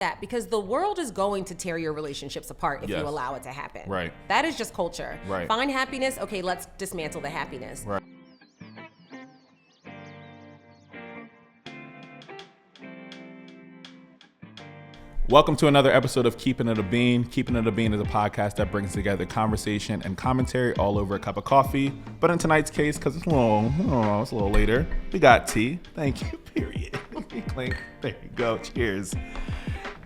that, because the world is going to tear your relationships apart if you allow it to happen. Right. That is just culture. Right. Find happiness. Okay, let's dismantle the happiness. Right. Welcome to another episode of Keepin It a Bean. Keepin It a Bean is a podcast that brings together conversation and commentary all over a cup of coffee. But in tonight's case, because it's a little later, we got tea. Thank you, period. Clink. There you go. Cheers.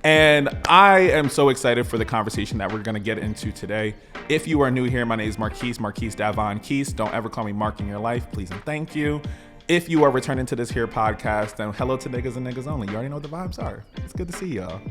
And I am so excited for the conversation that we're going to get into today. If you are new here, my name is Marquise Davon Keese. Don't ever call me Mark in your life, please and thank you. If you are returning to this here podcast, then hello to niggas and niggas only. You already know what the vibes are. It's good to see y'all.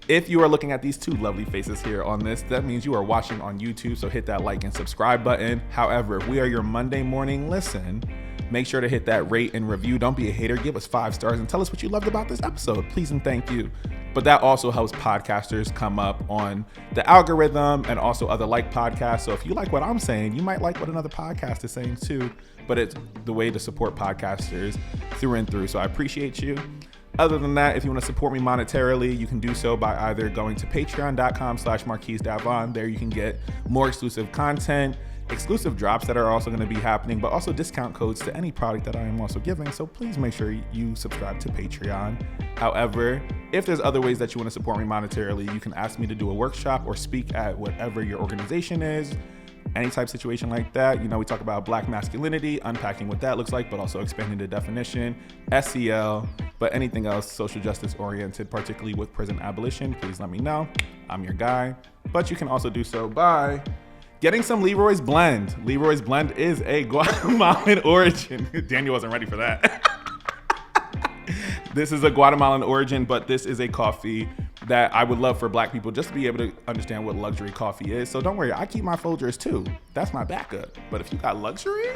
If you are looking at these two lovely faces here on this, that means you are watching on YouTube, so hit that like and subscribe button. However, if we are your Monday morning listen, make sure to hit that rate and review. Don't be a hater. Give us 5 stars and tell us what you loved about this episode. Please and thank you. But that also helps podcasters come up on the algorithm and also other like podcasts. So if you like what I'm saying, you might like what another podcast is saying too. But it's the way to support podcasters through and through. So I appreciate you. Other than that, if you want to support me monetarily, you can do so by either going to patreon.com/MarquiseDavon. There you can get more exclusive content, exclusive drops that are also going to be happening, but also discount codes to any product that I am also giving. So please make sure you subscribe to Patreon. However, if there's other ways that you want to support me monetarily, you can ask me to do a workshop or speak at whatever your organization is. Any type of situation like that. You know, we talk about black masculinity, unpacking what that looks like, but also expanding the definition, SEL, but anything else social justice oriented, particularly with prison abolition, please let me know. I'm your guy. But you can also do so by getting some Leroy's Blend. Leroy's Blend is a Guatemalan origin. Daniel wasn't ready for that. This is a Guatemalan origin, but this is a coffee that I would love for black people just to be able to understand what luxury coffee is. So don't worry, I keep my Folgers too. That's my backup. But if you got luxury,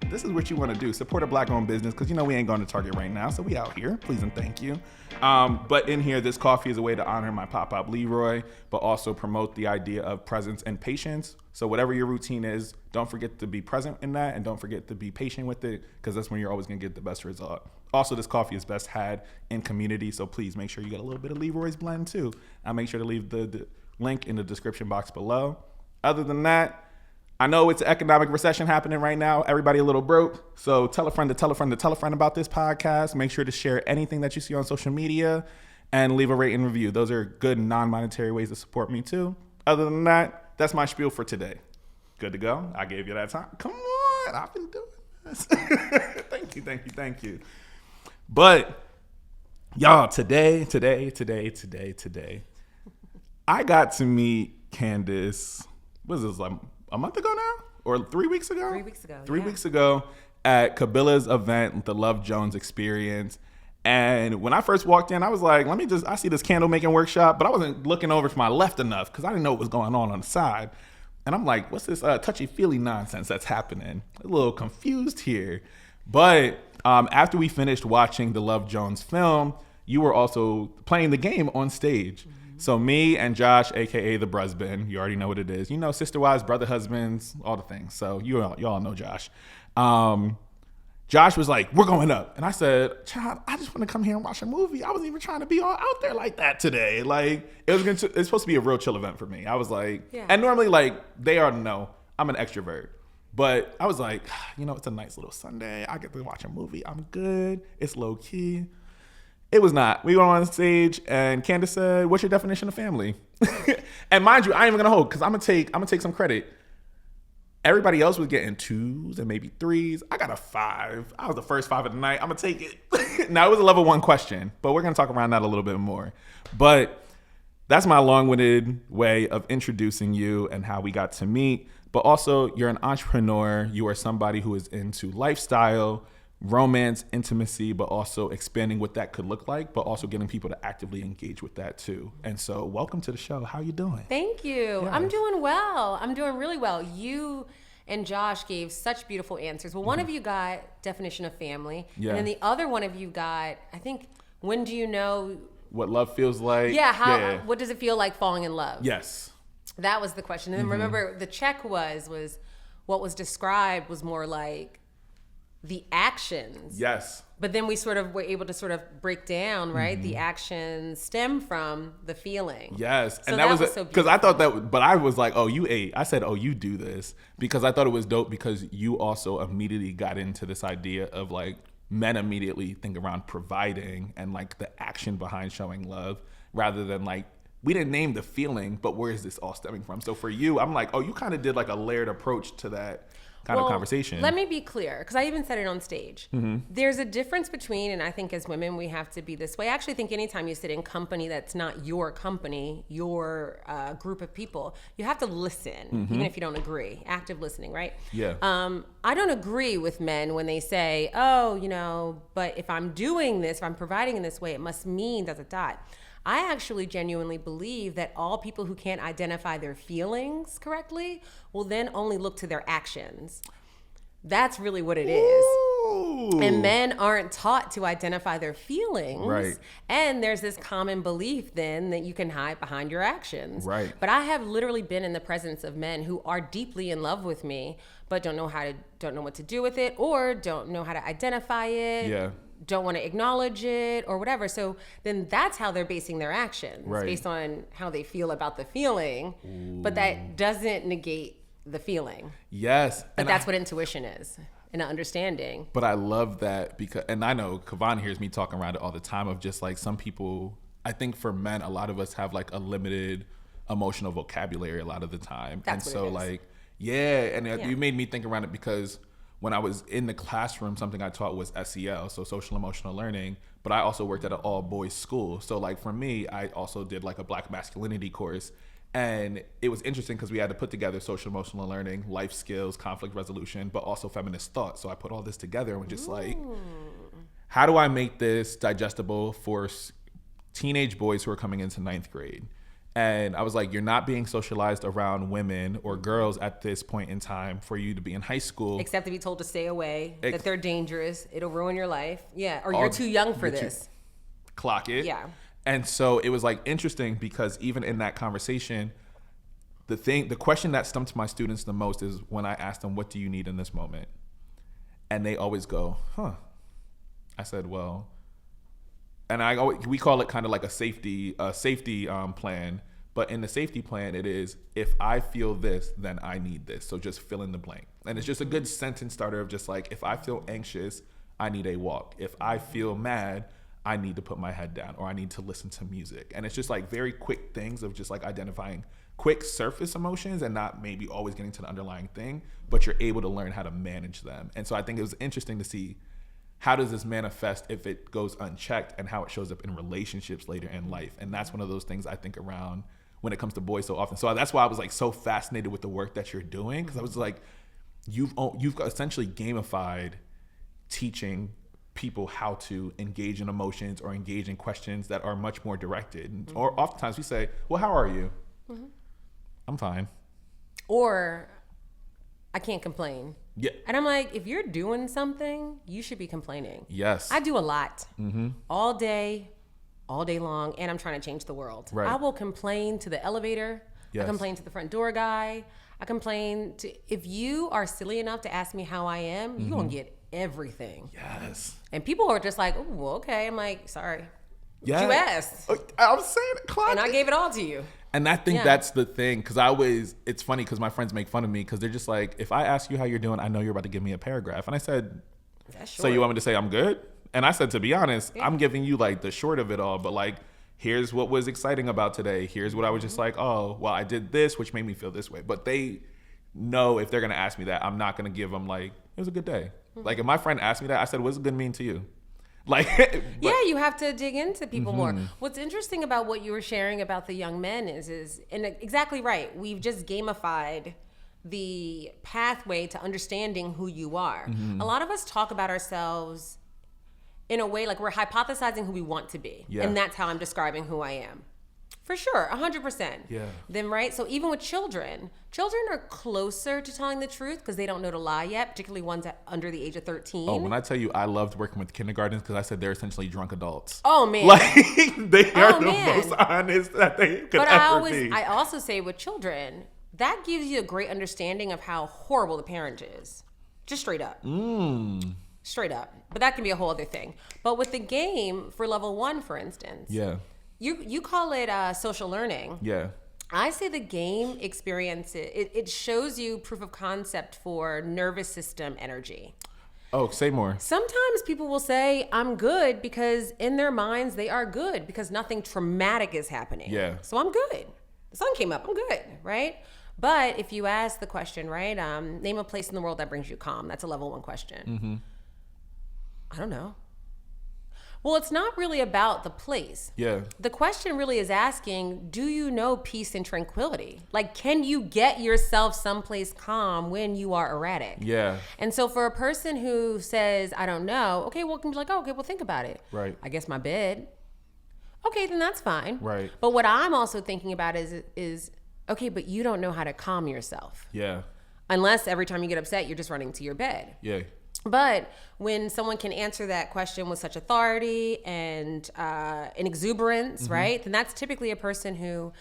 this is what you want to do. Support a black-owned business, because you know we ain't going to Target right now, so we out here. Please and thank you. But in here, this coffee is a way to honor my pop-up Leroy, but also promote the idea of presence and patience. So whatever your routine is, don't forget to be present in that, and don't forget to be patient with it, because that's when you're always going to get the best result. Also, this coffee is best had in community, so please make sure you get a little bit of Leroy's Blend too. I'll make sure to leave the link in the description box below. Other than that, I know it's an economic recession happening right now. Everybody a little broke. So tell a friend to tell a friend to tell a friend about this podcast. Make sure to share anything that you see on social media and leave a rate and review. Those are good non-monetary ways to support me too. Other than that, that's my spiel for today. Good to go. I gave you that time. Come on. I've been doing this. Thank you. But y'all, today, I got to meet Candace. What is this, like a month ago now? Or 3 weeks ago? 3 weeks ago. 3 weeks ago at Kabila's event, the Love Jones Experience. And when I first walked in, I was like, I see this candle making workshop, but I wasn't looking over to my left enough because I didn't know what was going on the side. And I'm like, what's this touchy-feely nonsense that's happening? A little confused here. But after we finished watching the Love Jones film, you were also playing the game on stage. Mm-hmm. So me and Josh, aka the Brusbin, you already know what it is. You know, sister wives, brother husbands, all the things. So you all know Josh. Josh was like, we're going up. And I said, child, I just want to come here and watch a movie. I wasn't even trying to be all out there like that today. Like, it's supposed to be a real chill event for me. I was like, And normally, like, they already know I'm an extrovert. But I was like, you know, it's a nice little Sunday. I get to watch a movie. I'm good. It's low key. It was not. We went on stage and Candace said, what's your definition of family? And mind you, I ain't even gonna hold, because I'm gonna take some credit. Everybody else was getting 2s and maybe 3s. I got a 5. I was the first 5 of the night. I'm gonna take it. Now it was a level 1 question, but we're gonna talk around that a little bit more. But that's my long-winded way of introducing you and how we got to meet. But also, you're an entrepreneur. You are somebody who is into lifestyle, romance, intimacy, but also expanding what that could look like, but also getting people to actively engage with that too. And so welcome to the show. How you doing? Thank you. Yes. I'm doing well. I'm doing really well. You and Josh gave such beautiful answers. Well, one of you got definition of family. Yeah. And then the other one of you got, I think, when do you know what love feels like? Yeah. What does it feel like falling in love? Yes. That was the question. And remember, the check was what was described was more like the actions. Yes. But then we sort of were able to sort of break down, right? The actions stem from the feeling. Yes. So and that was so because I thought that, but I was like, oh, you ate. I said, oh, you do this, because I thought it was dope, because you also immediately got into this idea of like men immediately think around providing and like the action behind showing love, rather than like, we didn't name the feeling, but where is this all stemming from? So for you, I'm like, oh, you kind of did like a layered approach to that kind of conversation. Let me be clear, because I even said it on stage. There's a difference between, and I think as women we have to be this way. I actually think anytime you sit in company that's not your company, your group of people, you have to listen, even if you don't agree. Active listening, right? Yeah. I don't agree with men when they say, oh, you know, but if I'm doing this, if I'm providing in this way, it must mean ... I actually genuinely believe that all people who can't identify their feelings correctly will then only look to their actions. That's really what it is. Ooh. And men aren't taught to identify their feelings. Right. And there's this common belief then that you can hide behind your actions. Right. But I have literally been in the presence of men who are deeply in love with me, but don't know what to do with it, or don't know how to identify it. Yeah. Don't want to acknowledge it or whatever. So then that's how they're basing their actions, right, based on how they feel about the feeling. Ooh. But that doesn't negate the feeling. Yes. But that's what intuition is, and an understanding. But I love that, because, and I know Kavon hears me talking around it all the time, of just like some people, I think for men, a lot of us have like a limited emotional vocabulary a lot of the time. That's and what so it is. like, you made me think around it, because when I was in the classroom, something I taught was SEL, so social emotional learning, but I also worked at an all boys school. So like for me, I also did like a Black masculinity course. And it was interesting because we had to put together social emotional learning, life skills, conflict resolution, but also feminist thought. So I put all this together and was just like, how do I make this digestible for teenage boys who are coming into 9th grade? And I was like, you're not being socialized around women or girls at this point in time for you to be in high school. Except to be told to stay away, that they're dangerous, it'll ruin your life. Yeah, or you're too young for this. Clock it. Yeah. And so it was like interesting, because even in that conversation, the question that stumped my students the most is when I asked them, what do you need in this moment? And they always go, I said, well, and we call it kind of like a safety plan. But in the safety plan, it is, if I feel this, then I need this. So just fill in the blank. And it's just a good sentence starter of just like, if I feel anxious, I need a walk. If I feel mad, I need to put my head down, or I need to listen to music. And it's just like very quick things of just like identifying quick surface emotions and not maybe always getting to the underlying thing, but you're able to learn how to manage them. And so I think it was interesting to see, how does this manifest if it goes unchecked, and how it shows up in relationships later in life. And that's one of those things I think around when it comes to boys so often. So that's why I was like so fascinated with the work that you're doing, because I was like, you've essentially gamified teaching people how to engage in emotions or engage in questions that are much more directed. Mm-hmm. Or oftentimes we say, well, how are you? Mm-hmm. I'm fine. Or I can't complain. Yeah. And I'm like, if you're doing something, you should be complaining. Yes. I do a lot. All day long, and I'm trying to change the world. Right. I will complain to the elevator. Yes. I complain to the front door guy. I complain to, if you are silly enough to ask me how I am, you're going to get everything. Yes. And people are just like, oh, okay. I'm like, sorry. Yeah. You asked. I was saying it, Clyde. And I gave it all to you. And I think that's the thing, because it's funny because my friends make fun of me because they're just like, if I ask you how you're doing, I know you're about to give me a paragraph. And I said, so you want me to say I'm good? And I said, to be honest, I'm giving you like the short of it all, but like, here's what was exciting about today. Here's what I was just like, oh, well, I did this, which made me feel this way. But they know if they're going to ask me that, I'm not going to give them like, it was a good day. Like if my friend asked me that, I said, what's it going to mean to you? Like, yeah, you have to dig into people more. What's interesting about what you were sharing about the young men is and exactly right. We've just gamified the pathway to understanding who you are. A lot of us talk about ourselves in a way like we're hypothesizing who we want to be. Yeah. And that's how I'm describing who I am. For sure, 100%. Yeah. Then, right? So even with children are closer to telling the truth because they don't know to lie yet, particularly ones under the age of 13. Oh, when I tell you I loved working with kindergartens because I said they're essentially drunk adults. Oh, man. Like, they are the most honest that they could ever be. I also say with children, that gives you a great understanding of how horrible the parent is. Just straight up. straight up. But that can be a whole other thing. But with the game for level 1, for instance, you call it social learning. Yeah. I say the game experience, it shows you proof of concept for nervous system energy. Oh, say more. Sometimes people will say, I'm good, because in their minds, they are good because nothing traumatic is happening. Yeah. So I'm good. The sun came up, I'm good, right? But if you ask the question, right, name a place in the world that brings you calm. That's a level 1 question. Mm-hmm. I don't know. Well, it's not really about the place. Yeah. The question really is asking, do you know peace and tranquility? Like, can you get yourself someplace calm when you are erratic? Yeah. And so for a person who says, I don't know, okay, well, can be like, oh, okay, well, think about it. Right. I guess my bed. Okay, then that's fine. Right. But what I'm also thinking about is okay, but you don't know how to calm yourself. Yeah. Unless every time you get upset, you're just running to your bed. Yeah. But when someone can answer that question with such authority and exuberance, right, then that's typically a person who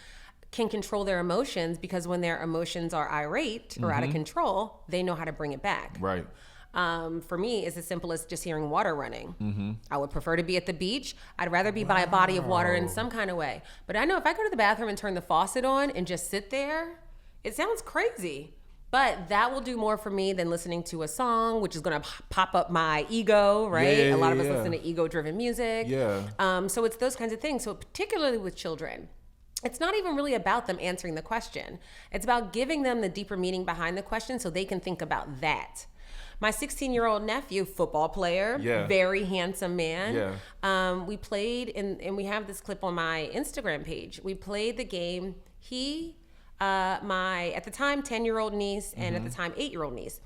can control their emotions, because when their emotions are irate or out of control, they know how to bring it back. Right. For me, it's as simple as just hearing water running. I would prefer to be at the beach. I'd rather be by a body of water in some kind of way. But I know if I go to the bathroom and turn the faucet on and just sit there, it sounds crazy. But that will do more for me than listening to a song, which is going to pop up my ego, right? Yeah, a lot of us yeah. listen to ego-driven music. Yeah. So it's those kinds of things. So particularly with children, it's not even really about them answering the question. It's about giving them the deeper meaning behind the question so they can think about that. My 16-year-old nephew, football player, very handsome man. Yeah. We played, and we have this clip on my Instagram page. We played the game. My, at the time, 10-year-old niece, and at the time, 8-year-old niece.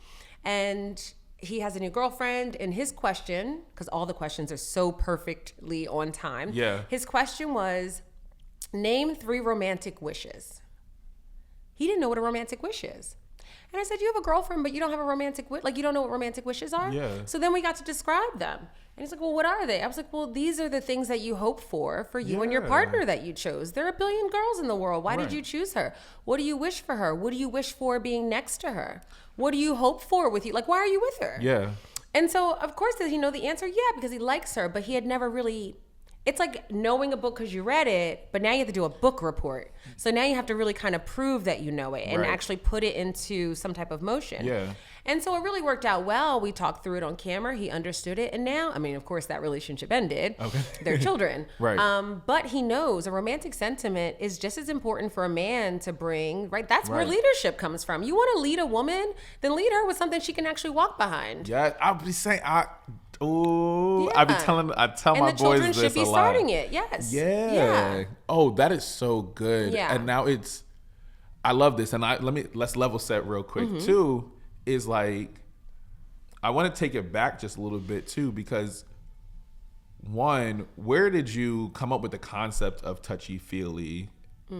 And he has a new girlfriend, and his question, because all the questions are so perfectly on time. Yeah. His question was, name 3 romantic wishes. He didn't know what a romantic wish is. And I said, you have a girlfriend, but you don't have a romantic wish? Like, you don't know what romantic wishes are? Yeah. So then we got to describe them. And he's like, well, what are they? I was like, well, these are the things that you hope for you and your partner that you chose. There are a billion girls in the world. Why did you choose her? What do you wish for her? What do you wish for being next to her? What do you hope for with you? Like, why are you with her? Yeah. And so, of course, does he know the answer? Yeah, because he likes her, but he had never really... It's like knowing a book because you read it, but now you have to do a book report. So now you have to really kind of prove that you know it and actually put it into some type of motion. Yeah. And so it really worked out well. We talked through it on camera. He understood it. And now, I mean, of course, that relationship ended. Okay. They're children. Right. But he knows a romantic sentiment is just as important for a man to bring, right? That's where leadership comes from. You want to lead a woman, then lead her with something she can actually walk behind. Yeah, I'll be saying, I tell my and boys the this a children should be lot. starting it. Yes. Yeah. Oh, that is so good. Yeah. And now I love this. And let's level set real quick too. Is like, I want to take it back just a little bit too, because one, where did you come up with the concept of touchy-feely?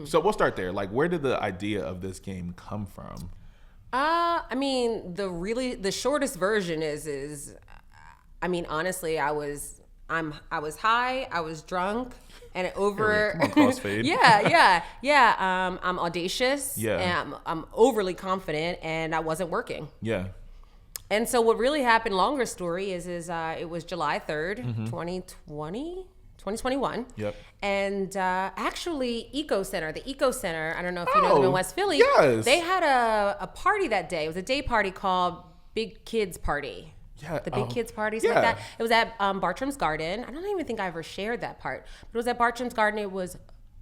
So we'll start there. Like, where did the idea of this game come from? I mean, the shortest version is, I mean, honestly, I was high, I was drunk, and over. Come on, crossfade. Yeah. I'm audacious. Yeah. And I'm overly confident, and I wasn't working. Yeah. And so what really happened, longer story, is it was July 3rd, 2021. Yep. And actually, the Eco Center, I don't know if you know them in West Philly. Yes. They had a party that day. It was a day party called Big Kids Party. Yeah, the big kids parties like that. It was at Bartram's Garden. I don't even think I ever shared that part, but it was at Bartram's Garden. It was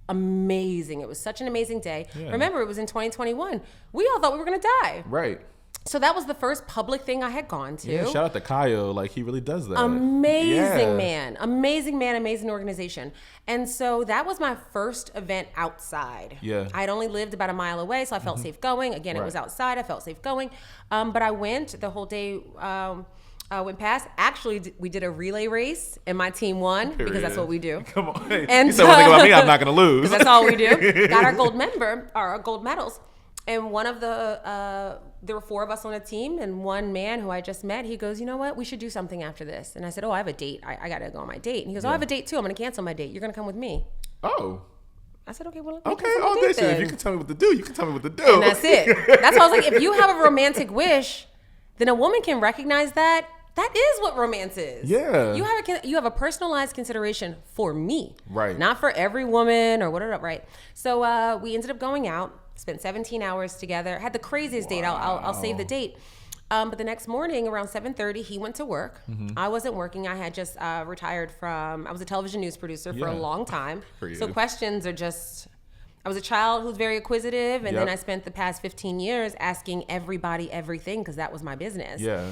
amazing. It was such an amazing day. Yeah. Remember, it was in 2021. We all thought we were going to die. Right. So that was the first public thing I had gone to. Yeah, shout out to Kyle. Like, he really does that. Amazing man, amazing organization. And so that was my first event outside. Yeah. I'd only lived about a mile away, so I felt safe going. Again, it was outside. I felt safe going. But I went the whole day. Went past. Actually, we did a relay race, and my team won because that's what we do. Come on. And you said one thing about me, I'm not going to lose. That's all we do. Got our gold medals. And one of there were 4 of us on a team, and one man who I just met, he goes, you know what? We should do something after this. And I said, I have a date. I got to go on my date. And he goes, I have a date too. I'm going to cancel my date. You're going to come with me. Oh. I said, okay, well, If you can tell me what to do, you can tell me what to do. And that's it. That's why I was like, if you have a romantic wish, then a woman can recognize that that is what romance is. Yeah. You have a personalized consideration for me. Right. Not for every woman or whatever, right? So we ended up going out, spent 17 hours together, had the craziest date. I'll save the date. But the next morning around 7:30, he went to work. I wasn't working. I had just retired I was a television news producer for a long time. So questions are just, I was a child who's very acquisitive. And then I spent the past 15 years asking everybody everything because that was my business. Yeah.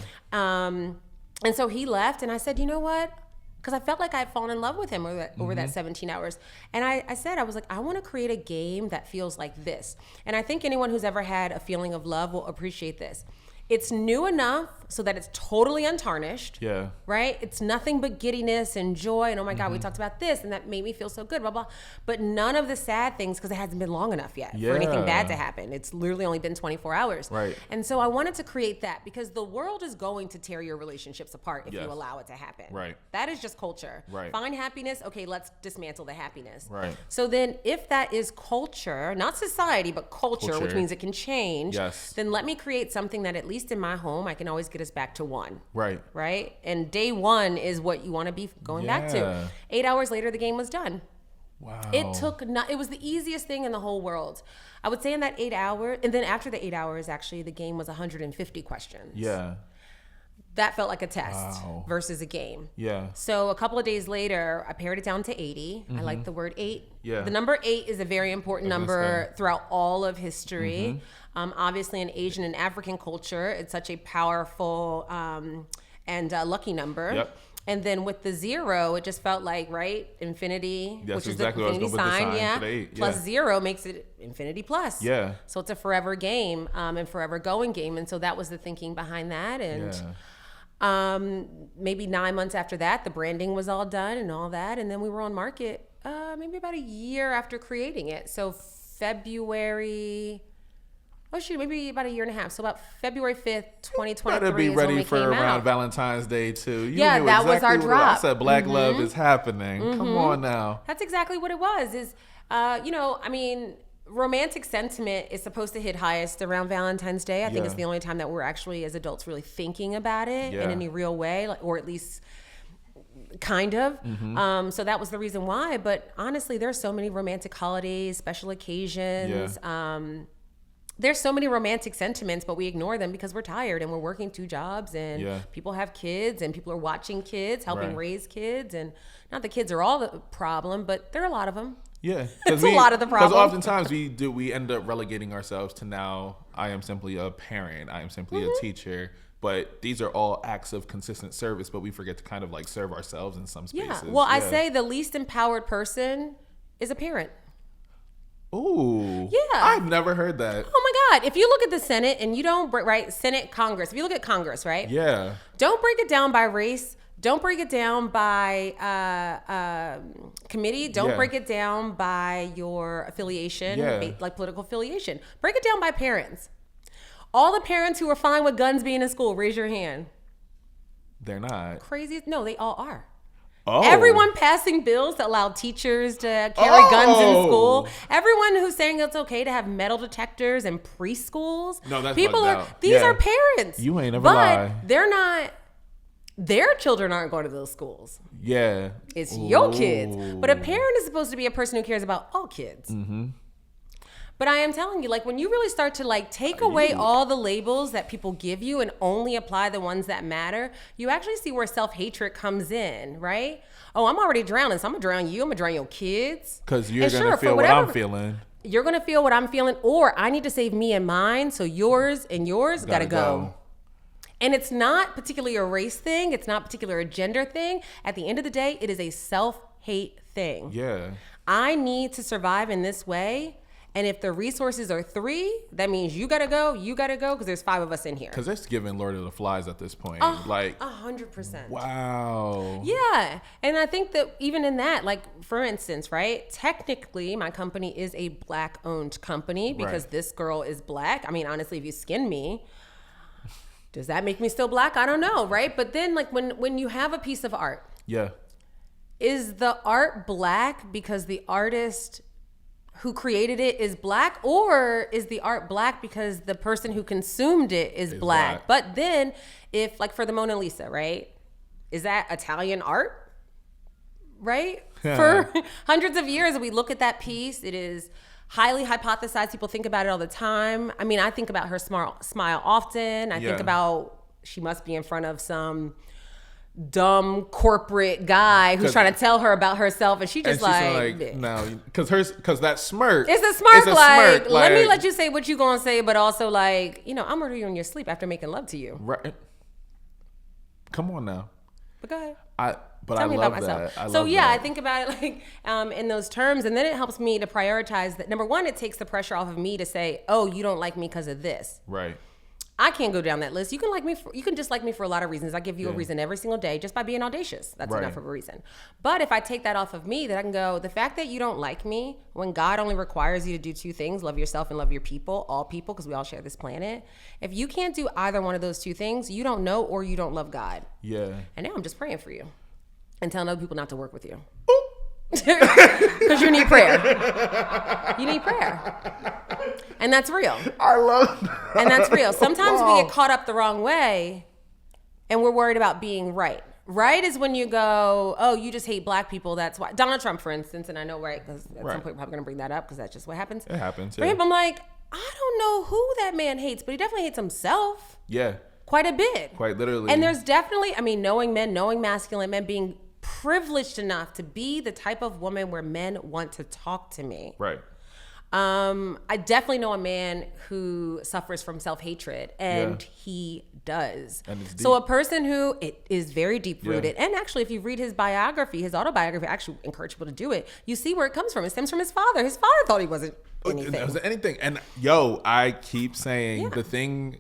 And so he left and I said, you know what? Because I felt like I had fallen in love with him over that 17 hours. And I said, I was like, I want to create a game that feels like this. And I think anyone who's ever had a feeling of love will appreciate this. It's new enough so that it's totally untarnished. Yeah. Right? It's nothing but giddiness and joy. And oh my God, we talked about this and that made me feel so good, blah, blah. But none of the sad things because it hasn't been long enough yet for anything bad to happen. It's literally only been 24 hours. Right. And so I wanted to create that because the world is going to tear your relationships apart if you allow it to happen. Right. That is just culture. Right. Find happiness. Okay, let's dismantle the happiness. Right. So then if that is culture, not society, but culture, which means it can change, then let me create something that at least in my home, I can always get us back to one. Right. Right? And day one is what you want to be going back to. 8 hours later, the game was done. Wow. It was the easiest thing in the whole world. I would say in that 8 hours, and then after the 8 hours, actually, the game was 150 questions. Yeah. That felt like a test versus a game. Yeah. So a couple of days later, I pared it down to 80. I like the word 8. Yeah. The number 8 is a very important number throughout all of history. Obviously, in Asian and African culture, it's such a powerful and lucky number. Yep. And then with the 0, it just felt like, infinity, That's which is exactly the infinity sign. For the 8. Plus 0 makes it infinity plus. Yeah. So it's a forever game and forever going game. And so that was the thinking behind that. And maybe 9 months after that, the branding was all done and all that. And then we were on market maybe about a year after creating it. So maybe about a year and a half. So about February 5th, 2023 Better be is when ready we for came around out. Valentine's Day too. You Yeah, knew that was our exactly drop. I said black love is happening. Come on now. That's exactly what it was. Romantic sentiment is supposed to hit highest around Valentine's Day. I think it's the only time that we're actually, as adults, really thinking about it in any real way, or at least kind of. So that was the reason why. But honestly, there's so many romantic holidays, special occasions. There's so many romantic sentiments, but we ignore them because we're tired and we're working 2 jobs and people have kids and people are watching kids, helping raise kids. And not the kids are all the problem, but there are a lot of them. Yeah. It's a lot of the problem. Because oftentimes we end up relegating ourselves to now, I am simply a parent, I am simply a teacher. But these are all acts of consistent service, but we forget to kind of like serve ourselves in some spaces. Yeah. Well, I say the least empowered person is a parent. Ooh. Yeah. I've never heard that. Oh my God. If you look at the Senate and you don't, Senate, Congress, if you look at Congress, right? Yeah. Don't break it down by race. Don't break it down by committee. Don't break it down by your affiliation, like political affiliation. Break it down by parents. All the parents who are fine with guns being in school, raise your hand. They're not. Crazy? No, they all are. Oh. Everyone passing bills to allow teachers to carry guns in school. Everyone who's saying it's okay to have metal detectors in preschools. No, that's people bugged are. out. These are parents. You ain't never but lie. They're not. Their children aren't going to those schools. Yeah. It's your kids. But a parent is supposed to be a person who cares about all kids. But I am telling you, like, when you really start to like take away all the labels that people give you and only apply the ones that matter, you actually see where self-hatred comes in, right? Oh, I'm already drowning, so I'm gonna drown you. I'm gonna drown your kids. Because you're gonna feel what I'm feeling. You're gonna feel what I'm feeling, or I need to save me and mine, so yours and yours gotta go. And it's not particularly a race thing. It's not particularly a gender thing. At the end of the day, it is a self-hate thing. Yeah. I need to survive in this way. And if the resources are 3, that means you gotta go, because there's 5 of us in here. Because it's giving Lord of the Flies at this point. 100%. Wow. Yeah. And I think that even in that, like, for instance, right? Technically, my company is a Black-owned company because this girl is Black. I mean, honestly, if you skin me, does that make me still Black? I don't know, right? But then, like, when you have a piece of art. Yeah. Is the art Black because the artist who created it is black, or is the art black because the person who consumed it is black? But then if, like for the Mona Lisa, right? Is that Italian art? Right? For hundreds of years, we look at that piece. It is highly hypothesized. People think about it all the time. I mean, I think about her smile often. I think about she must be in front of some dumb corporate guy who's trying to tell her about herself, and she just no, because that smirk, it's a smirk, like let me let you say what you gonna say, but also like, you know, I'll murder you in your sleep after making love to you. Right? Come on now. But go ahead. Tell me about myself. I think about it like in those terms, and then it helps me to prioritize that. Number one, it takes the pressure off of me to say, oh, you don't like me because of this. Right. I can't go down that list. You can like me. You can dislike me for a lot of reasons. I give you a reason every single day just by being audacious. That's enough of a reason. But if I take that off of me, then I can go, the fact that you don't like me, when God only requires you to do two things, love yourself and love your people, all people, because we all share this planet. If you can't do either one of those two things, you don't know or you don't love God. Yeah. And now I'm just praying for you and telling other people not to work with you. Because you need prayer. You need prayer. And that's real. I love that. And that's real. Sometimes we get caught up the wrong way and we're worried about being right. Right is when you go, oh, you just hate black people. That's why. Donald Trump, for instance, and I know, right, because at some point we're probably going to bring that up because that's just what happens. It happens, For him, I'm like, I don't know who that man hates, but he definitely hates himself. Yeah. Quite a bit. Quite literally. And there's definitely, I mean, knowing men, knowing masculine men, being privileged enough to be the type of woman where men want to talk to me. Right. I definitely know a man who suffers from self-hatred, and he does. And it's deep. So a person who it is very deep-rooted, and actually if you read his biography, his autobiography, I actually encourage people to do it. You see where it comes from. It stems from his father. His father thought he wasn't anything. It wasn't anything. And I keep saying the thing,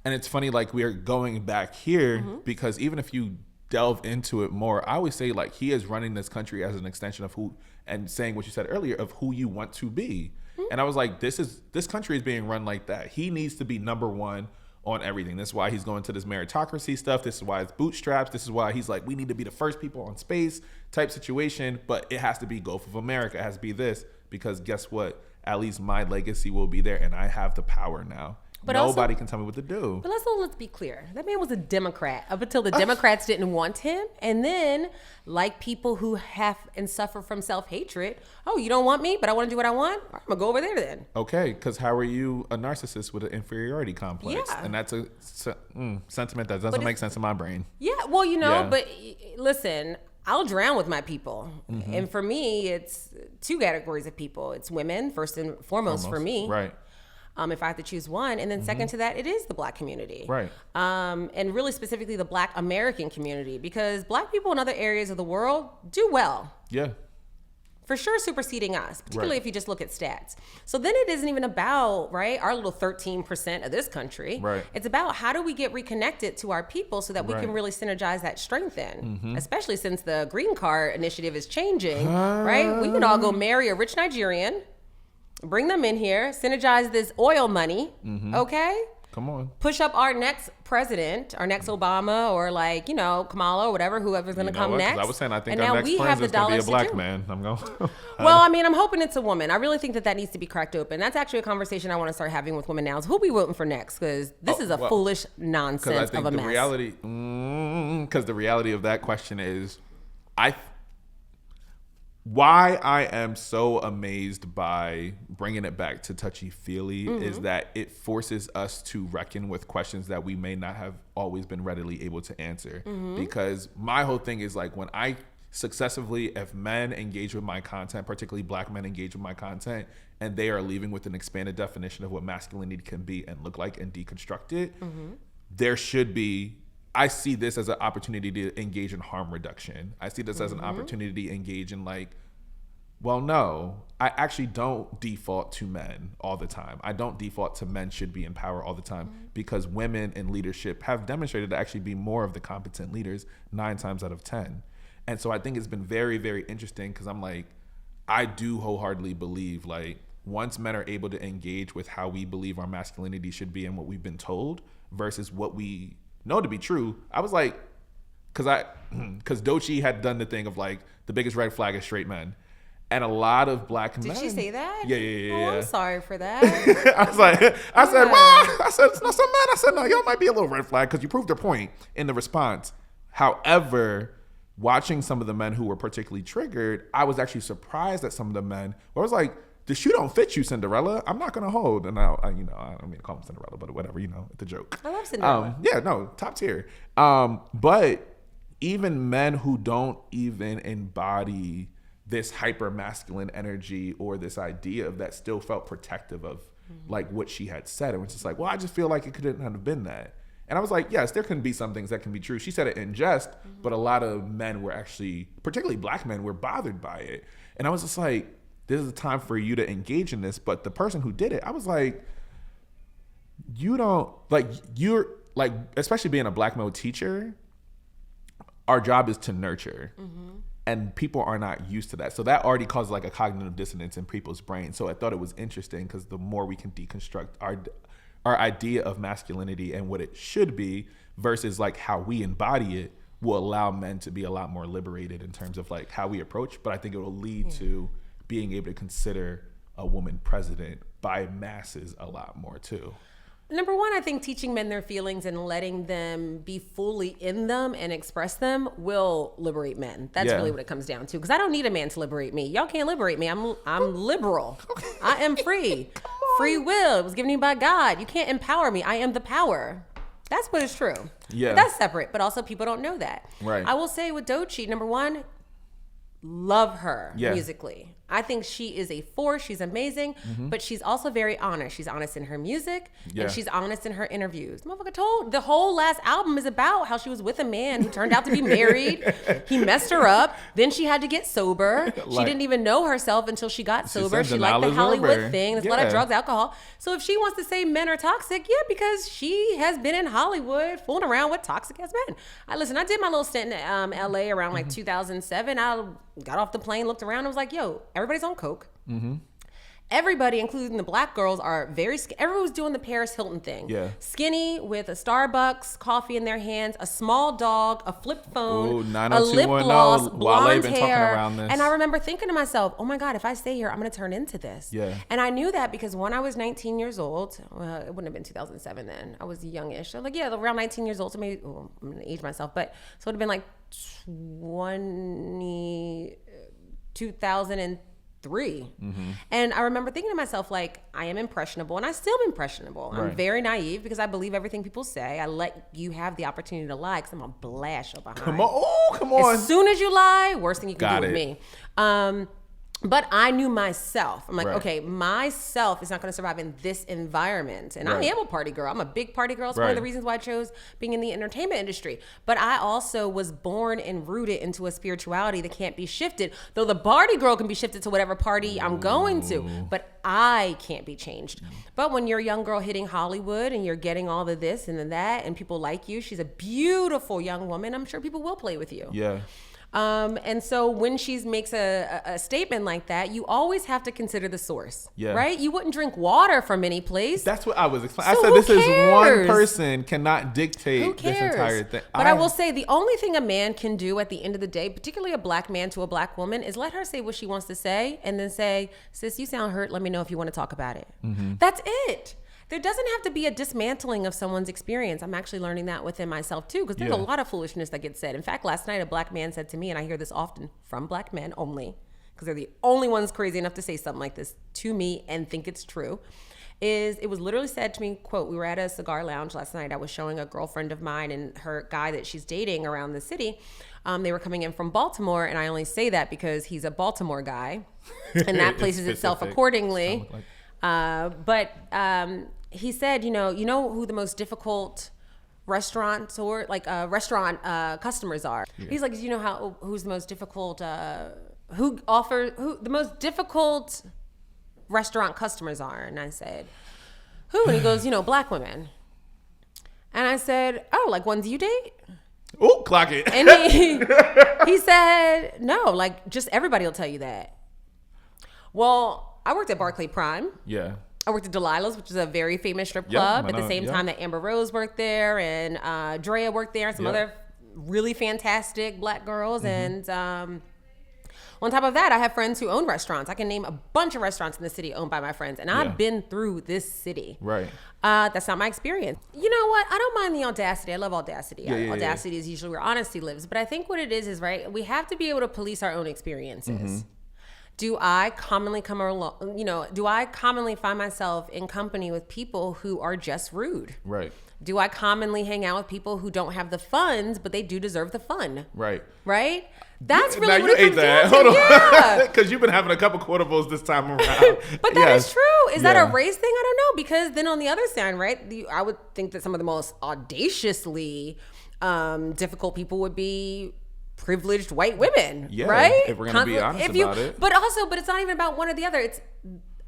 and it's funny, like we're going back here because even if you delve into it more, I always say like he is running this country as an extension of who, and saying what you said earlier of who you want to be. And I was like, this country is being run like that. He needs to be number one on everything. This is why he's going to this meritocracy stuff. This is why it's bootstraps. This is why he's like, we need to be the first people on space type situation, but it has to be Gulf of America. It has to be this, because guess what? At least my legacy will be there, and I have the power now. But nobody can tell me what to do. But let's be clear. That man was a Democrat up until the Democrats didn't want him. And then, like people who have and suffer from self-hatred, oh, you don't want me, but I want to do what I want? I'm going to go over there then. Okay, because how are you a narcissist with an inferiority complex? Yeah. And that's a sentiment that doesn't make sense in my brain. Yeah, well, but listen, I'll drown with my people. And for me, it's two categories of people. It's women, first and foremost for me. Right. If I have to choose one. And then second to that, it is the black community. Right. And really specifically the black American community, because black people in other areas of the world do well. Yeah. For sure superseding us, particularly if you just look at stats. So then it isn't even about, our little 13% of this country. Right. It's about how do we get reconnected to our people so that we can really synergize that strength in, especially since the green card initiative is changing, right? We can all go marry a rich Nigerian, bring them in here, synergize this oil money, okay? Come on. Push up our next president, our next Obama, or Kamala, or whatever, whoever's going to come next. I was saying, I think our next president is going to be a black man. I'm going. Well, I mean, I'm hoping it's a woman. I really think that needs to be cracked open. That's actually a conversation I want to start having with women now. Is who we voting for next? Because this is a foolish nonsense of a mess. Because the reality of that question is, why I am so amazed by bringing it back to touchy-feely is that it forces us to reckon with questions that we may not have always been readily able to answer. Because my whole thing is like, when I successively, if men engage with my content, particularly black men engage with my content, and they are leaving with an expanded definition of what masculinity can be and look like and deconstruct it, there should be, I see this as an opportunity to engage in harm reduction. I see this as an opportunity to engage in no, I actually don't default to men all the time. I don't default to men should be in power all the time, because women in leadership have demonstrated to actually be more of the competent leaders 9 times out of 10. And so I think it's been very, very interesting, because I'm like, I do wholeheartedly believe once men are able to engage with how we believe our masculinity should be and what we've been told versus what we know to be true, I was like, because TOUCHY had done the thing of the biggest red flag is straight men. And a lot of black men. Did she say that? Yeah. Oh, I'm sorry for that. I said, well, it's not so mad. I said, no, y'all might be a little red flag because you proved your point in the response. However, watching some of the men who were particularly triggered, I was actually surprised at some of the men where I was like, the shoe don't fit you, Cinderella. I'm not going to hold. And I don't mean to call him Cinderella, but whatever, it's a joke. I love Cinderella. Top tier. But even men who don't even embody this hyper masculine energy or this idea of that still felt protective of like what she had said. And was just like, well, I just feel like it couldn't have been that. And I was like, yes, there can be some things that can be true. She said it in jest, but a lot of men were actually, particularly black men, were bothered by it. And I was just like, this is a time for you to engage in this. But the person who did it, I was like, you're like, especially being a black male teacher, our job is to nurture. And people are not used to that. So that already causes like a cognitive dissonance in people's brains. So I thought it was interesting because the more we can deconstruct our idea of masculinity and what it should be versus like how we embody it will allow men to be a lot more liberated in terms of like how we approach. But I think it will lead to being able to consider a woman president by masses a lot more too. Number one, I think teaching men their feelings and letting them be fully in them and express them will liberate men. That's really what it comes down to. Because I don't need a man to liberate me. Y'all can't liberate me. I'm liberal. I am free. Free will. It was given to me by God. You can't empower me. I am the power. That's what is true. Yeah. But that's separate. But also people don't know that. Right. I will say with TOUCHY, number one, love her musically. I think she is a force. She's amazing, but she's also very honest. She's honest in her music, and she's honest in her interviews. Motherfucker told the whole last album is about how she was with a man who turned out to be married. He messed her up. Then she had to get sober. She didn't even know herself until she got sober. She liked the Hollywood thing. There's a lot of drugs, alcohol. So if she wants to say men are toxic, because she has been in Hollywood fooling around with toxic ass men. I did my little stint in LA around like 2007. I got off the plane, looked around, and was like, yo, everybody's on coke. Everybody, including the black girls, are very everyone was doing the Paris Hilton thing. Skinny with a Starbucks coffee in their hands, a small dog, a flip phone, a lip gloss, blonde hair. And I remember thinking to myself, oh my God, if I stay here, I'm going to turn into this. And I knew that because when I was 19 years old, well, it wouldn't have been 2007 then. I was youngish. So like, around 19 years old. So maybe, I'm going to age myself. But so it would have been like 2003. And I remember thinking to myself, like, I am impressionable, and I still am impressionable. I'm very naive because I believe everything people say. I let you have the opportunity to lie because I'm going to blast your behind. Come on. As soon as you lie, worst thing you can do with me. But I knew myself. I'm like, okay, myself is not going to survive in this environment. And I am a party girl. I'm a big party girl. It's one of the reasons why I chose being in the entertainment industry. But I also was born and rooted into a spirituality that can't be shifted. Though the party girl can be shifted to whatever party I'm going to. But I can't be changed. But when you're a young girl hitting Hollywood and you're getting all of this and that, and people like you, she's a beautiful young woman, I'm sure people will play with you. And so when she makes a statement like that, you always have to consider the source, right? You wouldn't drink water from any place. That's what I was explaining. So I said this is one person cannot dictate this entire thing. But I will say the only thing a man can do at the end of the day, particularly a black man to a black woman, is let her say what she wants to say and then say, sis, you sound hurt. Let me know if you want to talk about it. That's it. There doesn't have to be a dismantling of someone's experience. I'm actually learning that within myself too, because there's a lot of foolishness that gets said. In fact, last night a black man said to me, and I hear this often from black men only, because they're the only ones crazy enough to say something like this to me and think it's true, it was literally said to me, quote, we were at a cigar lounge last night. I was showing a girlfriend of mine and her guy that she's dating around the city. They were coming in from Baltimore, and I only say that because he's a Baltimore guy, and that places itself accordingly. He said, you know who the most difficult restaurant customers are. He's like, who's the most difficult, the most difficult restaurant customers are? And I said, who? And he goes, black women. And I said, oh, like ones you date? Oh, clock it. And he said, no, like just everybody will tell you that. Well, I worked at Barclay Prime. I worked at Delilah's, which is a very famous strip club, at the same time that Amber Rose worked there and Drea worked there and some other really fantastic black girls. And On top of that, I have friends who own restaurants. I can name a bunch of restaurants in the city owned by my friends, and I've been through this city. Right. That's not my experience. You know what? I don't mind the audacity. I love audacity. Audacity is usually where honesty lives. But I think what it is right, we have to be able to police our own experiences. Mm-hmm. Do I commonly do I commonly find myself in company with people who are just rude? Right. Do I commonly hang out with people who don't have the funds, but they do deserve the fun? Right. Right? That's really now what you it ate that. Hold on. Yeah. Because you've been having a couple quotables this time around. But that is true. Is that a race thing? I don't know. Because then on the other side, right, I would think that some of the most audaciously difficult people would be privileged white women, right? If we're going to be honest about it. But it's not even about one or the other. It's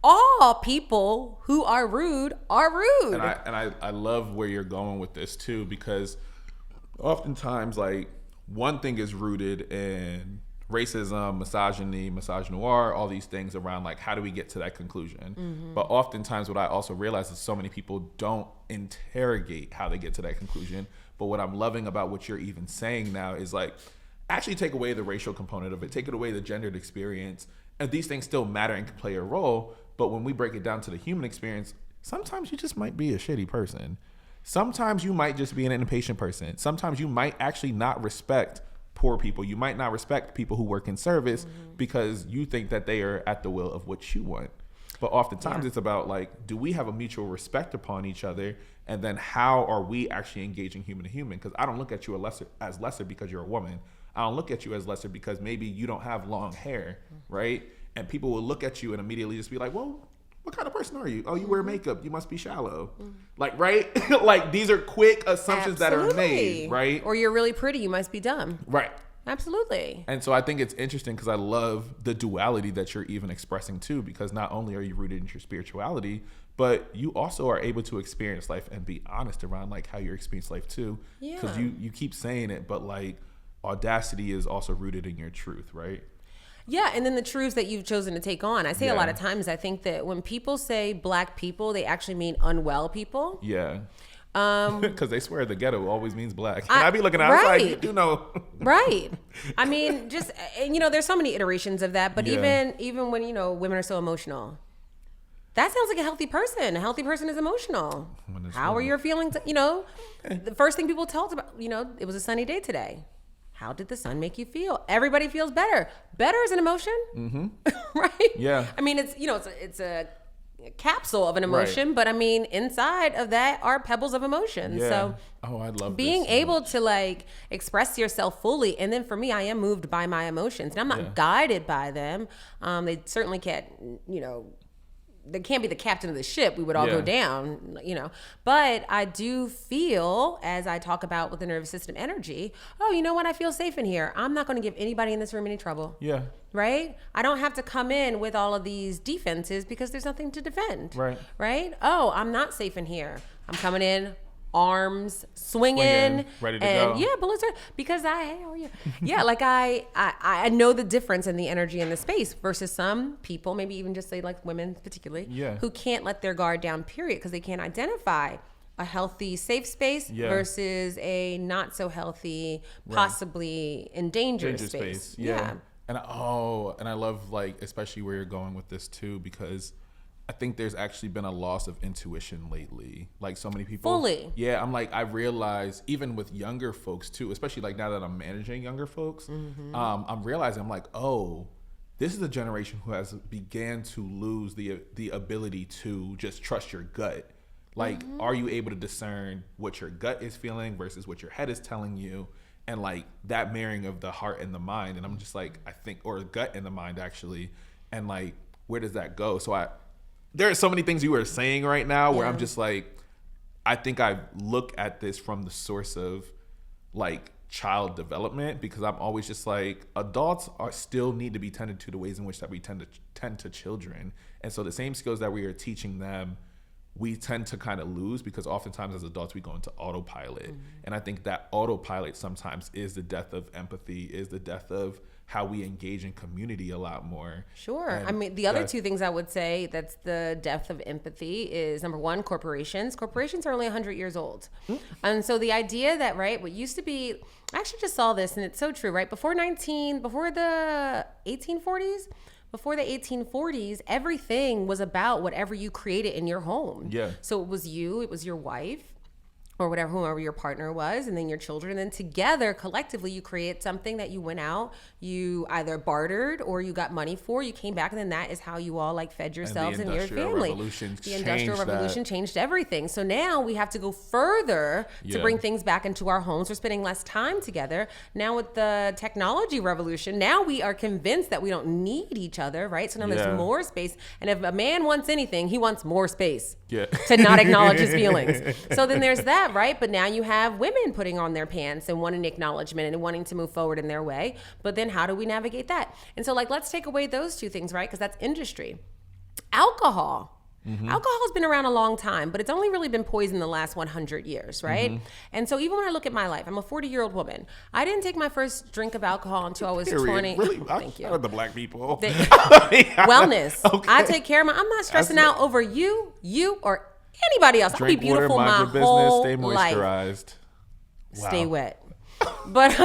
all people who are rude are rude. And I love where you're going with this too, because oftentimes, like, one thing is rooted in racism, misogyny, misogynoir, all these things around, like, how do we get to that conclusion? Mm-hmm. But oftentimes what I also realize is so many people don't interrogate how they get to that conclusion. But what I'm loving about what you're even saying now is, like, actually take away the racial component of it, take it away the gendered experience, and these things still matter and can play a role. But when we break it down to the human experience, sometimes you just might be a shitty person. Sometimes you might just be an impatient person. Sometimes you might actually not respect poor people. You might not respect people who work in service because you think that they are at the will of what you want. But oftentimes it's about, like, do we have a mutual respect upon each other? And then how are we actually engaging human to human? Because I don't look at you as lesser because you're a woman. I don't look at you as lesser because maybe you don't have long hair, right? And people will look at you and immediately just be like, well, what kind of person are you? Oh, you wear makeup. You must be shallow. Like, right? Like, these are quick assumptions that are made, right? Or you're really pretty. You must be dumb. Right. Absolutely. And so I think it's interesting because I love the duality that you're even expressing too, because not only are you rooted in your spirituality, but you also are able to experience life and be honest around, like, how you experience life too. Yeah. Because you keep saying it, but, like, audacity is also rooted in your truth, right? Yeah, and then the truths that you've chosen to take on. I say a lot of times, I think that when people say black people, they actually mean unwell people. Yeah. Because they swear the ghetto always means black. And I be looking at it, like, you know. Right. I mean, just, you know, there's so many iterations of that. But even when, you know, women are so emotional, that sounds like a healthy person. A healthy person is emotional. How are your feelings? You know, the first thing people tell us about, you know, it was a sunny day today. How did the sun make you feel? Everybody feels better. Better is an emotion, right? Yeah. I mean, it's, you know, it's a capsule of an emotion, but I mean, inside of that are pebbles of emotion. Yeah. So, I love being able to, like, express yourself fully. And then for me, I am moved by my emotions, and I'm not guided by them. They certainly can't, you know, they can't be the captain of the ship. We would all go down, you know. But I do feel, as I talk about with the nervous system energy, oh, you know what? I feel safe in here. I'm not going to give anybody in this room any trouble. Yeah. Right? I don't have to come in with all of these defenses because there's nothing to defend. Right. Right? Oh, I'm not safe in here. I'm coming in, arms swinging, ready to go. Yeah, bullets are, because hey, how are you? Yeah, like I know the difference in the energy in the space versus some people, maybe even just say, like, women particularly, who can't let their guard down, period, because they can't identify a healthy safe space versus a not so healthy, possibly endangered space. Yeah. And I love, like, especially where you're going with this too, because I think there's actually been a loss of intuition lately. Like, so many people. Fully. Yeah, I'm like, I realize even with younger folks too, especially, like, now that I'm managing younger folks, I'm realizing, I'm like, oh, this is a generation who has began to lose the ability to just trust your gut. Like, are you able to discern what your gut is feeling versus what your head is telling you? And, like, that marrying of the heart and the mind. And I'm just like, I think, or gut and the mind actually. And, like, where does that go? So there are so many things you were saying right now where I'm just like, I think I look at this from the source of, like, child development, because I'm always just like, adults still need to be tended to the ways in which that we tend to children. And so the same skills that we are teaching them we tend to kind of lose, because oftentimes as adults we go into autopilot. And I think that autopilot sometimes is the death of empathy, is the death of how we engage in community a lot more. Sure. And I mean, the other two things I would say that's the death of empathy is, number one, corporations. Corporations are only 100 years old. And so the idea that, right, what used to be, I actually just saw this and it's so true, right? Before the 1840s, everything was about whatever you created in your home. Yeah. So it was you, it was your wife, or whatever, whoever your partner was, and then your children. And then together, collectively, you create something that you went out, you either bartered or you got money for, you came back, and then that is how you all like fed yourselves and your family. The Industrial Revolution changed everything. So now we have to go further to bring things back into our homes. We're spending less time together. Now with the technology revolution, now we are convinced that we don't need each other, right? So now there's more space. And if a man wants anything, he wants more space to not acknowledge his feelings. So then there's that. Right. But now you have women putting on their pants and wanting acknowledgement and wanting to move forward in their way. But then how do we navigate that? And so like, let's take away those two things, right? Because that's industry. Alcohol. Alcohol has been around a long time, but it's only really been poisoned the last 100 years, right? And so even when I look at my life, I'm a 40-year-old woman. I didn't take my first drink of alcohol until I was 20. Really? Thank you. The black people. Wellness. Okay. I take care of I'm not stressing out over you, or anybody else. I'll be beautiful water, my whole stay moisturized. Life. Wow. Stay wet. But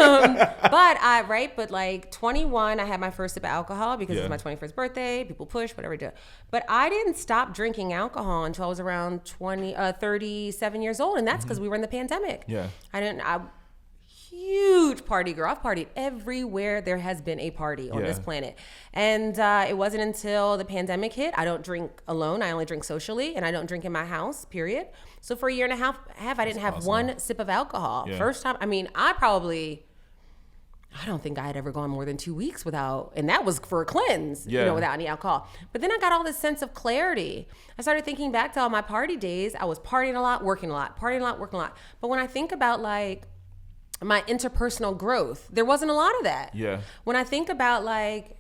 like 21, I had my first sip of alcohol because it was my 21st birthday. People push, whatever you do. But I didn't stop drinking alcohol until I was around 37 years old. And that's because we were in the pandemic. Huge party girl. I've partied everywhere there has been a party on this planet. And it wasn't until the pandemic hit. I don't drink alone. I only drink socially, and I don't drink in my house, period. So for a year and a half, I didn't have one sip of alcohol. First time, I mean, I don't think I had ever gone more than 2 weeks without, and that was for a cleanse, without any alcohol. But then I got all this sense of clarity. I started thinking back to all my party days. I was partying a lot, working a lot, partying a lot, working a lot. But when I think about like my interpersonal growth, there wasn't a lot of that. When I think about like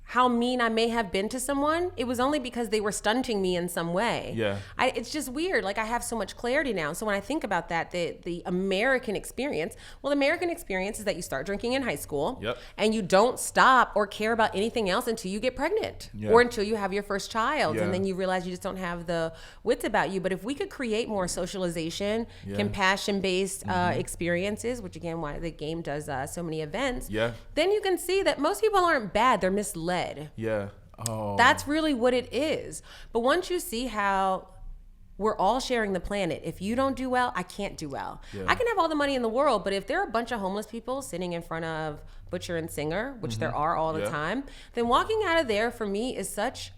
how mean I may have been to someone, it was only because they were stunting me in some way. It's just weird. Like I have so much clarity now. So when I think about that, the American experience, the American experience is that you start drinking in high school and you don't stop or care about anything else until you get pregnant or until you have your first child. And then you realize you just don't have the wits about you. But if we could create more socialization, compassion-based experiences, which again, why the game does so many events, then you can see that most people aren't bad. They're misled. That's really what it is. But once you see how we're all sharing the planet, if you don't do well, I can't do well. I can have all the money in the world, but if there are a bunch of homeless people sitting in front of Butcher and Singer, which there are all the time, then walking out of there for me is such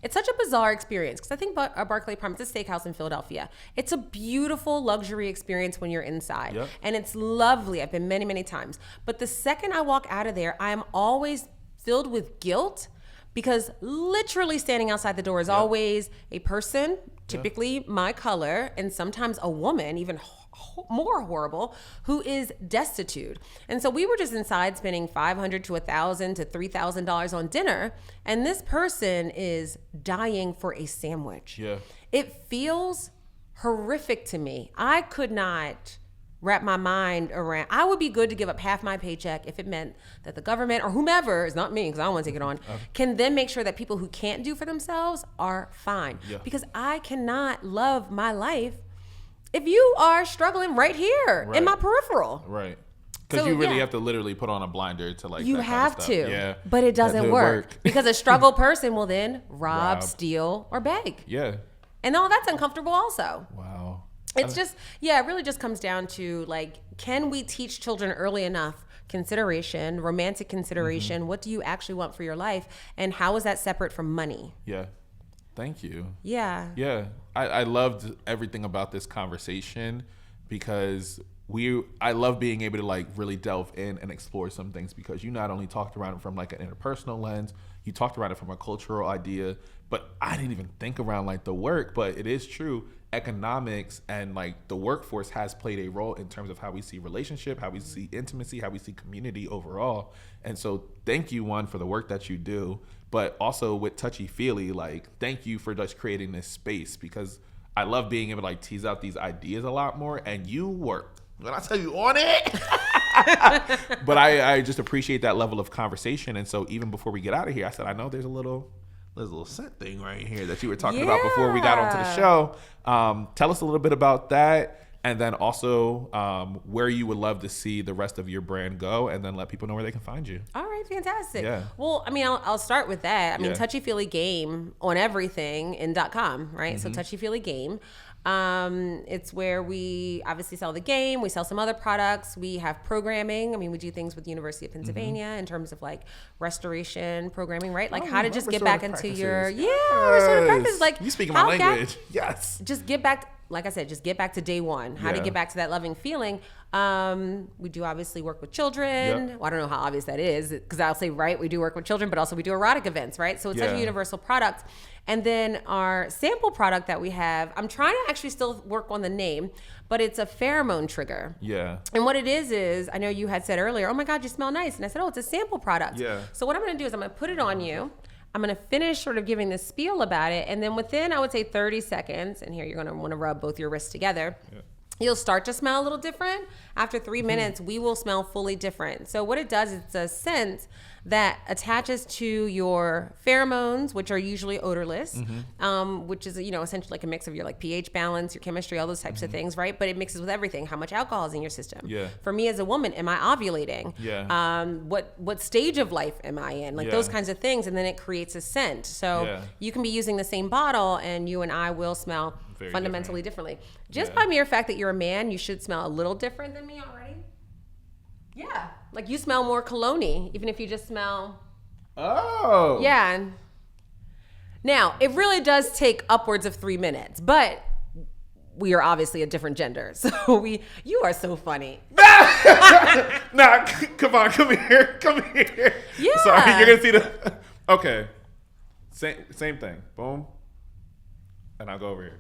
a bizarre experience, because I think Barclay Prime, it's a steakhouse in Philadelphia. It's a beautiful luxury experience when you're inside. And it's lovely. I've been many, many times. But the second I walk out of there, I am always filled with guilt, because literally standing outside the door is always a person, typically my color, and sometimes a woman, even more horrible, who is destitute. And so we were just inside spending $500 to $1,000 to $3,000 on dinner, and this person is dying for a sandwich. It feels horrific to me. I could not wrap my mind around. I would be good to give up half my paycheck if it meant that the government or whomever, is not me because I don't want to take it on, can then make sure that people who can't do for themselves are fine. Because I cannot love my life if you are struggling right here in my peripheral. Because you really have to literally put on a blinder to like. You that have kind of to, but it doesn't work because a struggle person will then rob, steal, or beg. And all that's uncomfortable also. It's just, it really just comes down to like, can we teach children early enough consideration, romantic consideration? What do you actually want for your life? And how is that separate from money? Thank you. I loved everything about this conversation because I love being able to like really delve in and explore some things, because you not only talked around it from like an interpersonal lens, you talked about it from a cultural idea, but I didn't even think around like the work. But it is true, economics and like the workforce has played a role in terms of how we see relationship, how we see intimacy, how we see community overall. And so thank you, one, for the work that you do, but also with Touchy Feely, like thank you for just creating this space, because I love being able to like tease out these ideas a lot more, and you work. When I tell you on it, but I just appreciate that level of conversation. And so even before we get out of here, I said, I know there's a little scent thing right here that you were talking about before we got onto the show. Tell us a little bit about that, and then also where you would love to see the rest of your brand go, and then let people know where they can find you. All right, fantastic. Yeah. Well, I mean, I'll start with that. I mean, Touchy Feely Game on everything in .com, right? So Touchy Feely Game. It's where we obviously sell the game. We sell some other products. We have programming. I mean, we do things with the University of Pennsylvania in terms of like restoration programming, right? Like how to just get back into your, restorative practice. Like you speaking my language. Yes. Just get back, like I said, just get back to day one. How to get back to that loving feeling. We do obviously work with children. Well, I don't know how obvious that is, because I'll say, right, we do work with children, but also we do erotic events, right? So it's such a universal product. And then our sample product that we have, I'm trying to actually still work on the name, but it's a pheromone trigger. Yeah. And what it is, I know you had said earlier, oh my God, you smell nice. And I said, oh, it's a sample product. Yeah. So what I'm going to do is I'm going to put it on you. I'm going to finish sort of giving this spiel about it. And then within, I would say 30 seconds, and here you're going to want to rub both your wrists together. Yeah. You'll start to smell a little different. After 3 minutes, we will smell fully different. So what it does, it's a scent that attaches to your pheromones, which are usually odorless, which is, essentially like a mix of your like pH balance, your chemistry, all those types of things, right? But it mixes with everything. How much alcohol is in your system? Yeah. For me as a woman, am I ovulating? Yeah. What stage of life am I in? Like those kinds of things. And then it creates a scent. So you can be using the same bottle and you and I will smell very fundamentally differently. Just by mere fact that you're a man, you should smell a little different than me already. Yeah. Like you smell more cologne-y, even if you just smell. Oh. Yeah. Now, it really does take upwards of 3 minutes, but we are obviously a different gender. So you are so funny. Nah, come on, come here. Yeah. Sorry, you're going to see the. Okay. Same thing. Boom. And I'll go over here.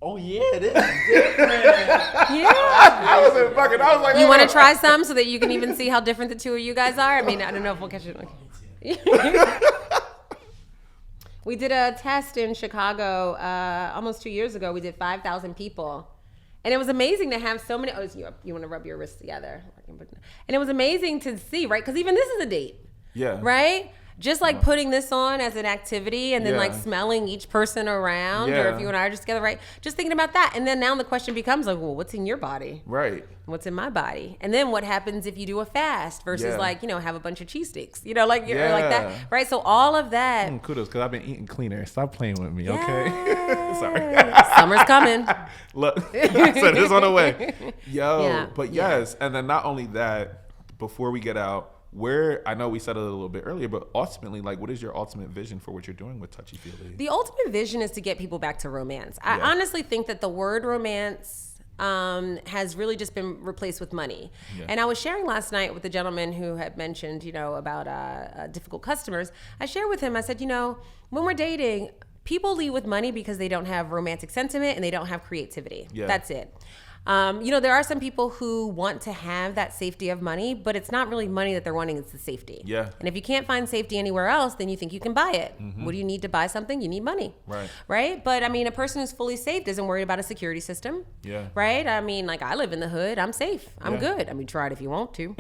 Oh yeah, this is different. I was in bucket. I was like, you want to try some so that you can even see how different the two of you guys are? I mean, I don't know if we'll catch it. We did a test in Chicago almost 2 years ago. We did 5,000 people. And it was amazing to have so many. Oh, you want to rub your wrists together. And it was amazing to see, right? Because even this is a date. Yeah. Right? Just like putting this on as an activity and then like smelling each person around, or if you and I are just together, right? Just thinking about that. And then now the question becomes like, well, what's in your body? Right. What's in my body? And then what happens if you do a fast versus like, have a bunch of cheese sticks, or like that, right? So all of that. Kudos, because I've been eating cleaner. Stop playing with me, okay? Sorry. Summer's coming. Look, I said it's on the way. But yes. And then not only that, before we get out, I know we said it a little bit earlier, but ultimately, like, what is your ultimate vision for what you're doing with Touchy Feely? The ultimate vision is to get people back to romance. I honestly think that the word romance has really just been replaced with money. Yeah. And I was sharing last night with the gentleman who had mentioned, about difficult customers. I shared with him, I said, when we're dating, people lead with money because they don't have romantic sentiment and they don't have creativity. Yeah. That's it. There are some people who want to have that safety of money, but it's not really money that they're wanting, it's the safety. Yeah. And if you can't find safety anywhere else, then you think you can buy it. Mm-hmm. What do you need to buy something? You need money. Right. Right? But I mean, a person who's fully safe isn't worried about a security system. Yeah. Right? I mean, like I live in the hood. I'm safe. I'm good. I mean, try it if you want to.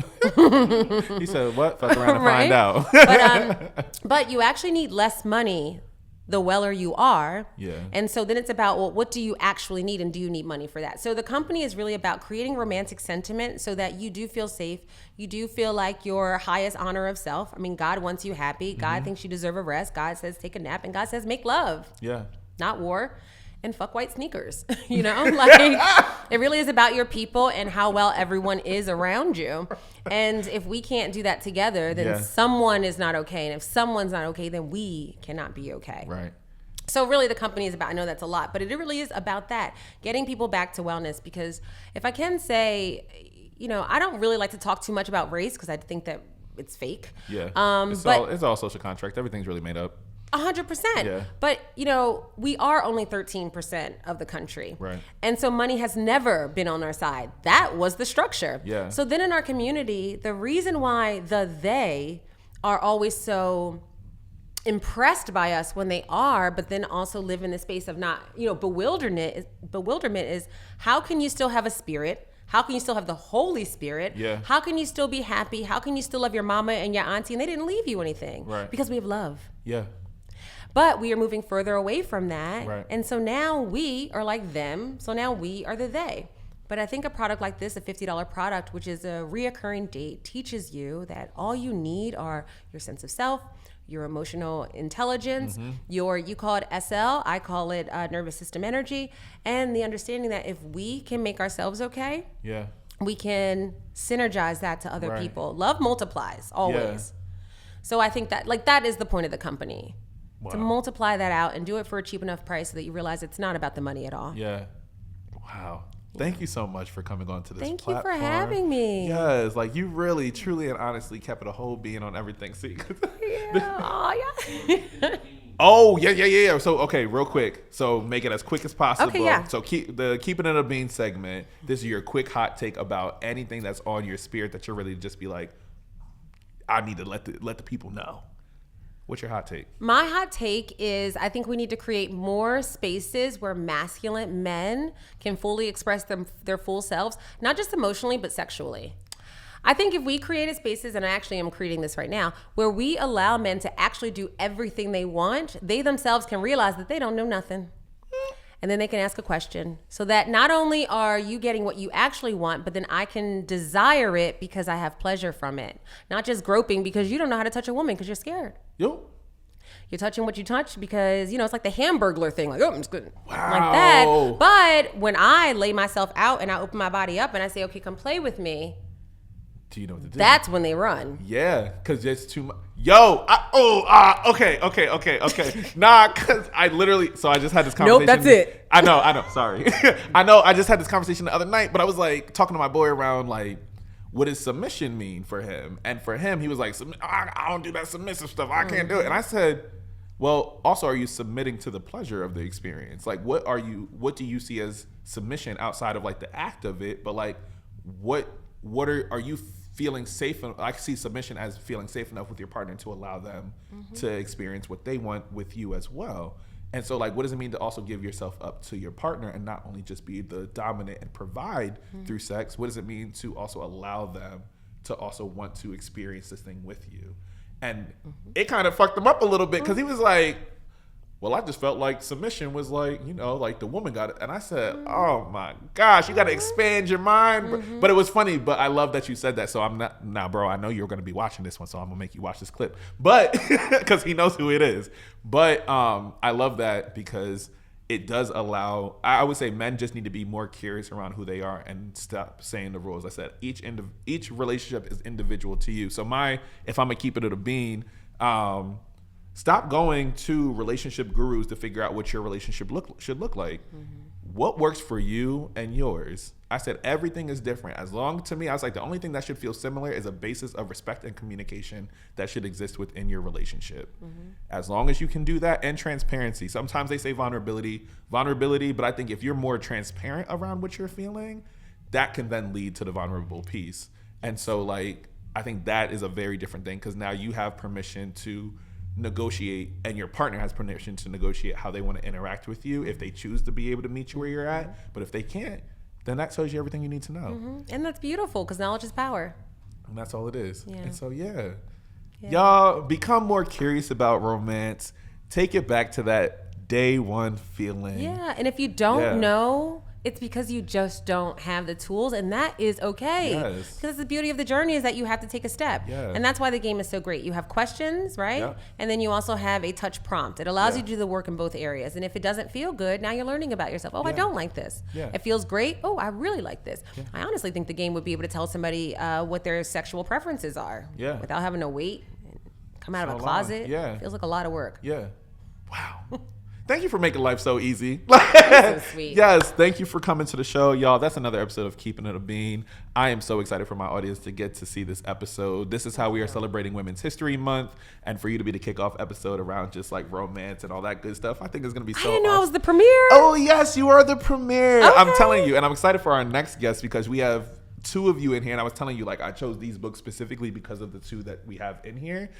He said, what? Fuck around and find out. But you actually need less money the weller you are. Yeah. And so then it's about, well, what do you actually need and do you need money for that? So the company is really about creating romantic sentiment so that you do feel safe. You do feel like your highest honor of self. I mean, God wants you happy. God thinks you deserve a rest. God says take a nap, and God says make love. Yeah. Not war. And fuck white sneakers, like it really is about your people and how well everyone is around you. And if we can't do that together, then someone is not okay. And if someone's not okay, then we cannot be okay. Right. So really the company is about, I know that's a lot, but it really is about that, getting people back to wellness. Because if I can say, I don't really like to talk too much about race because I think that it's fake. Yeah. But it's all social contract. Everything's really made up. 100%. Yeah. But, we are only 13% of the country. Right. And so money has never been on our side. That was the structure. Yeah. So then in our community, the reason why they are always so impressed by us when they are, but then also live in the space of not, bewilderment is how can you still have a spirit? How can you still have the Holy Spirit? Yeah. How can you still be happy? How can you still love your mama and your auntie and they didn't leave you anything? Right. Because we have love. Yeah. But we are moving further away from that. Right. And so now we are like them. So now we are the they. But I think a product like this, a $50 product, which is a reoccurring date, teaches you that all you need are your sense of self, your emotional intelligence, you call it SL, I call it nervous system energy, and the understanding that if we can make ourselves okay, Yeah. we can synergize that to other Right. people. Love multiplies always. So I think that is the point of the company. To multiply that out and do it for a cheap enough price so that you realize it's not about the money at all. Yeah. Wow. Thank you so much for coming on to this Thank platform. you for having me. Yes, you really, truly, and honestly kept it a whole being on everything. See? Yeah. Oh, yeah. So, okay, real quick. So, make it as quick as possible. Okay, yeah. So, Keeping It a Bean segment. This is your quick hot take about anything that's on your spirit that you're ready to just be like, I need to let the people know. What's your hot take? My hot take is I think we need to create more spaces where masculine men can fully express their full selves, not just emotionally, but sexually. I think if we created spaces, and I actually am creating this right now, where we allow men to actually do everything they want, they themselves can realize that they don't know nothing. And then they can ask a question so that not only are you getting what you actually want, but then I can desire it because I have pleasure from it. Not just groping because you don't know how to touch a woman because you're scared. Yo. You're touching what you touch because, it's like the Hamburglar thing. Like, I'm just good. Wow. Like that. But when I lay myself out and I open my body up and I say, okay, come play with me. Do you know what to do? That's when they run. Yeah, because it's too much. Yo, okay. Nah, because I just had this conversation. Nope, that's it. I know. Sorry. I just had this conversation the other night, but I was talking to my boy around what does submission mean for him? And for him, he was like, I don't do that submissive stuff. I can't do it. And I said, well, also, are you submitting to the pleasure of the experience? What do you see as submission outside of the act of it? But what are you feeling safe? I see submission as feeling safe enough with your partner to allow them to experience what they want with you as well. And so what does it mean to also give yourself up to your partner and not only just be the dominant and provide through sex? What does it mean to also allow them to also want to experience this thing with you? And it kind of fucked him up a little bit because he was like, well, I just felt like submission was the woman got it. And I said, oh my gosh, you got to expand your mind. But it was funny. But I love that you said that. So I'm not, now, bro, I know you're going to be watching this one. So I'm going to make you watch this clip. But because he knows who it is. But I love that because it does allow, I would say men just need to be more curious around who they are and stop saying the rules. I said, each relationship is individual to you. So if I'm going to keep it at a bean, stop going to relationship gurus to figure out what your relationship should look like. What works for you and yours? I said everything is different. To me, I was like, the only thing that should feel similar is a basis of respect and communication that should exist within your relationship. As long as you can do that, and transparency. Sometimes they say vulnerability, but I think if you're more transparent around what you're feeling, that can then lead to the vulnerable piece. And so I think that is a very different thing because now you have permission to negotiate and your partner has permission to negotiate how they want to interact with you if they choose to be able to meet you where you're at. But if they can't, then that tells you everything you need to know. And that's beautiful because knowledge is power. And that's all it is. Yeah. And so, y'all become more curious about romance. Take it back to that day one feeling. Yeah. And if you don't know, it's because you just don't have the tools, and that is okay. Yes. Because the beauty of the journey is that you have to take a step. Yeah. And that's why the game is so great. You have questions, right? Yeah. And then you also have a touch prompt. It allows you to do the work in both areas. And if it doesn't feel good, now you're learning about yourself. Oh, I don't like this. Yeah. It feels great. Oh, I really like this. Yeah. I honestly think the game would be able to tell somebody what their sexual preferences are without having to wait and come out of a closet. Yeah. It feels like a lot of work. Yeah. Wow. Thank you for making life so easy. That's so sweet. Yes, thank you for coming to the show, y'all. That's another episode of Keeping It a Bean. I am so excited for my audience to get to see this episode. This is how we are celebrating Women's History Month, and for you to be the kickoff episode around just like romance and all that good stuff. I think it's gonna be so. I didn't know awesome. I was the premiere. Oh yes, you are the premiere. Okay. I'm telling you, and I'm excited for our next guest because we have 2 of you in here, and I was telling you, like, I chose these books specifically because of the 2 that we have in here.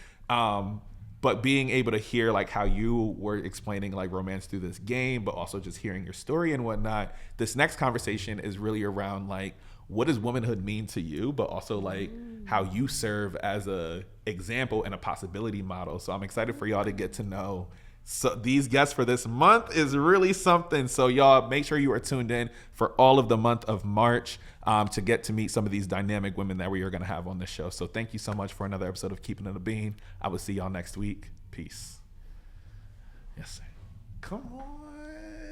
But being able to hear like how you were explaining like romance through this game, but also just hearing your story and whatnot, this next conversation is really around like, what does womanhood mean to you, but also like how you serve as a example and a possibility model. So I'm excited for y'all to get to know. So these guests for this month is really something. So y'all make sure you are tuned in for all of the month of March to get to meet some of these dynamic women that we are going to have on the show. So thank you so much for another episode of Keeping It a Bean. I will see y'all next week. Peace. Yes, sir. Come on.